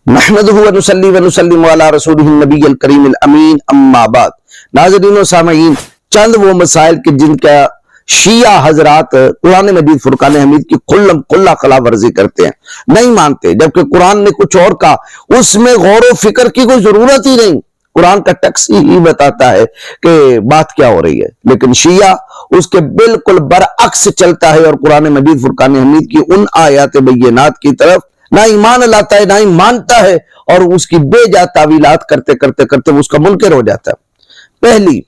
نحمدہ ونصلی ونسلم علی رسولہ النبی الکریم الامین اما بعد۔ ناظرین و سامعین، چند وہ مسائل کے جن کا شیعہ حضرات قرآن مجید فرقان حمید کی کھلا خلاف ورزی کرتے ہیں، نہیں مانتے، جبکہ قرآن نے کچھ اور کہا، اس میں غور و فکر کی کوئی ضرورت ہی نہیں، قرآن کا ٹیکس ہی بتاتا ہے کہ بات کیا ہو رہی ہے، لیکن شیعہ اس کے بالکل برعکس چلتا ہے اور قرآن مجید فرقان حمید کی ان آیات بینات کی طرف نہ ایمان لاتا ہے، نہ ہی مانتا ہے، اور اس کی بے جا تعویلات کرتے کرتے وہ اس کا منکر ہو جاتا ہے۔ پہلی،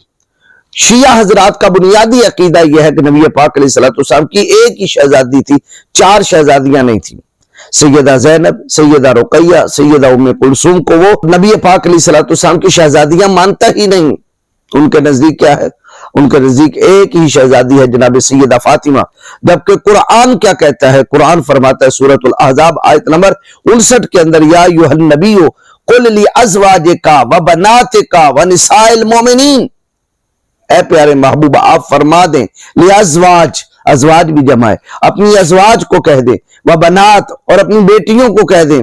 شیعہ حضرات کا بنیادی عقیدہ یہ ہے کہ نبی پاک علیہ السلام کی ایک ہی شہزادی تھی، 4 شہزادیاں نہیں تھیں۔ سیدہ زینب، سیدہ رقیہ، سیدہ ام کلثوم کو وہ نبی پاک علیہ السلام کی شہزادیاں مانتا ہی نہیں۔ ان کے نزدیک کیا ہے؟ ان کے نزدیک ایک ہی شہزادی ہے، جناب سیدہ فاطمہ، جبکہ قرآن کیا کہتا ہے؟ قرآن فرماتا ہے سورۃ الاحزاب آیت نمبر 59 کے اندر، یا ایھا النبی قل لازواجک وبناتک ونساء المؤمنین، اے پیارے محبوب آپ فرما دیں، لازواج، ازواج بھی جمع ہے، اپنی ازواج کو کہہ دیں، وبنات، اور اپنی بیٹیوں کو کہہ دیں۔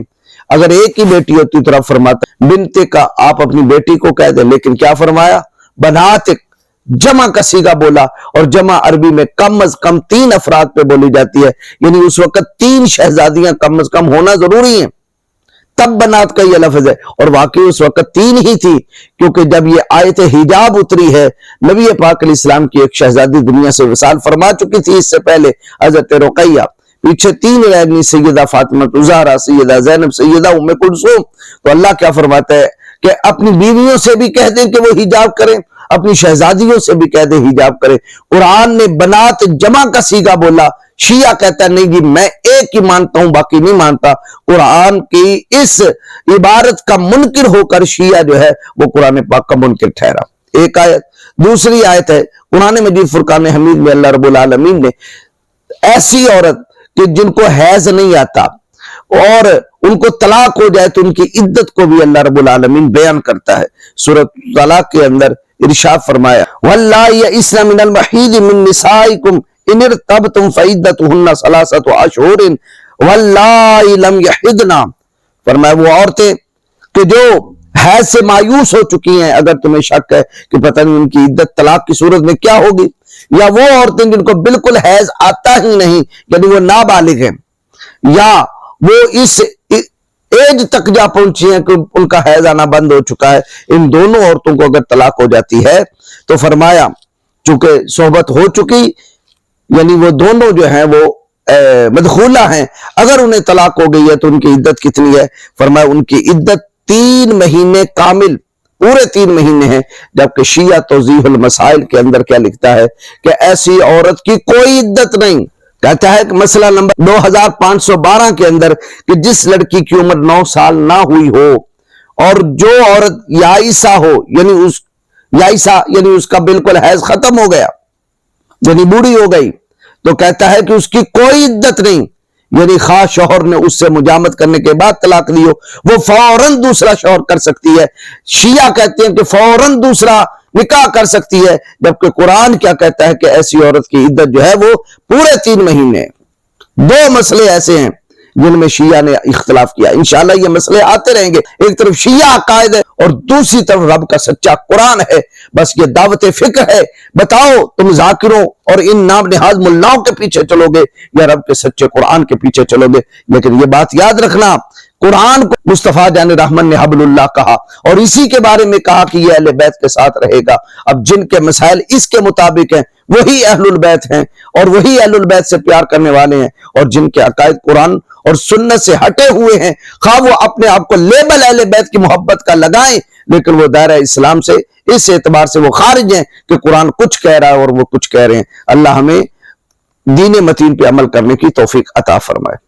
اگر ایک ہی بیٹی ہوتی تو رب فرماتا بنت کا، آپ اپنی بیٹی کو کہہ دیں، لیکن کیا فرمایا؟ بنات، جمع کا صیغہ بولا، اور جمع عربی میں کم از کم 3 افراد پہ بولی جاتی ہے، یعنی اس وقت 3 شہزادیاں کم از کم ہونا ضروری ہیں، تب بنات کا یہ لفظ ہے، اور واقعی اس وقت 3 ہی تھی، کیونکہ جب یہ آیت حجاب اتری ہے، نبی پاک علیہ السلام کی ایک شہزادی دنیا سے وصال فرما چکی تھی اس سے پہلے، حضرت رقیہ، پیچھے 3 رہنی، سیدہ فاطمہ الزہرا، سیدہ زینب، سیدہ ام کلثوم۔ تو اللہ کیا فرماتا ہے کہ اپنی بیویوں سے بھی کہہ دیں کہ وہ حجاب کریں، اپنی شہزادیوں سے بھی کہہ دیں حجاب کریں۔ قرآن نے بنات جمع کا صیغہ بولا، شیعہ کہتا ہے نہیں جی میں ایک ہی مانتا ہوں باقی نہیں مانتا۔ قرآن کی اس عبارت کا منکر ہو کر شیعہ جو ہے وہ قرآن پاک کا منکر ٹھہرا۔ ایک آیت۔ دوسری آیت ہے قرآن مجید فرقان حمید میں اللہ رب العالمین نے ایسی عورت کہ جن کو حیض نہیں آتا اور ان کو طلاق ہو جائے تو ان کی عدت کو بھی اللہ رب العالمین بیان کرتا ہے۔ سورۃ طلاق کے اندر ارشاد فرمایا، واللائی یئسن من المحیض من نسائکم ان ارتبتم فعدتہن 3 اشہر واللائی لم یحضن، فرمایا وہ عورتیں کہ جو حیض سے مایوس ہو چکی ہیں، اگر تمہیں شک ہے کہ پتہ نہیں ان کی عدت طلاق کی صورت میں کیا ہوگی، یا وہ عورتیں جن کو بالکل حیض آتا ہی نہیں، یعنی وہ نابالغ ہیں، یا وہ اس ایج تک جا پہنچی ہیں کہ ان کا حیض آنا بند ہو چکا ہے، ان دونوں عورتوں کو اگر طلاق ہو جاتی ہے تو فرمایا چونکہ صحبت ہو چکی، یعنی وہ دونوں جو ہیں وہ مدخولہ ہیں، اگر انہیں طلاق ہو گئی ہے تو ان کی عدت کتنی ہے؟ فرمایا ان کی عدت 3 مہینے کامل، پورے 3 مہینے ہیں۔ جبکہ شیعہ توضیح المسائل کے اندر کیا لکھتا ہے کہ ایسی عورت کی کوئی عدت نہیں، کہتا ہے کہ مسئلہ نمبر 2512 کے اندر کہ جس لڑکی کی عمر 9 سال نہ ہوئی ہو اور جو عورت یائسہ ہو، یعنی اس کا بالکل حیض ختم ہو گیا، یعنی بوڑھی ہو گئی، تو کہتا ہے کہ اس کی کوئی عدت نہیں، یعنی خواہ شوہر نے اس سے مجامت کرنے کے بعد طلاق دی ہو وہ فوراً دوسرا شوہر کر سکتی ہے۔ شیعہ کہتے ہیں کہ فوراً دوسرا نکاح کر سکتی ہے، جبکہ قرآن کیا کہتا ہے کہ ایسی عورت کی عدت جو ہے وہ پورے 3 مہینے۔ 2 مسئلے ایسے ہیں جن میں شیعہ نے اختلاف کیا، انشاءاللہ یہ مسئلے آتے رہیں گے۔ ایک طرف شیعہ عقائد ہے اور دوسری طرف رب کا سچا قرآن ہے، بس یہ دعوت فکر ہے، بتاؤ تم ذاکروں اور ان نام نہاد ملاؤں کے پیچھے چلو گے یا رب کے سچے قرآن کے پیچھے چلو گے؟ لیکن یہ بات یاد رکھنا، قرآن کو مصطفیٰ جان رحمن نے حبل اللہ کہا اور اسی کے بارے میں کہا کہ یہ اہل بیت کے ساتھ رہے گا۔ اب جن کے مسائل اس کے مطابق ہیں وہی اہل البیت ہیں اور وہی اہل البیت سے پیار کرنے والے ہیں، اور جن کے عقائد قرآن اور سنت سے ہٹے ہوئے ہیں، خواہ وہ اپنے آپ کو لیبل اہل بیت کی محبت کا لگائیں، لیکن وہ دائرہ اسلام سے اس اعتبار سے وہ خارج ہیں کہ قرآن کچھ کہہ رہا ہے اور وہ کچھ کہہ رہے ہیں۔ اللہ ہمیں دین متین پہ عمل کرنے کی توفیق عطا فرمائے۔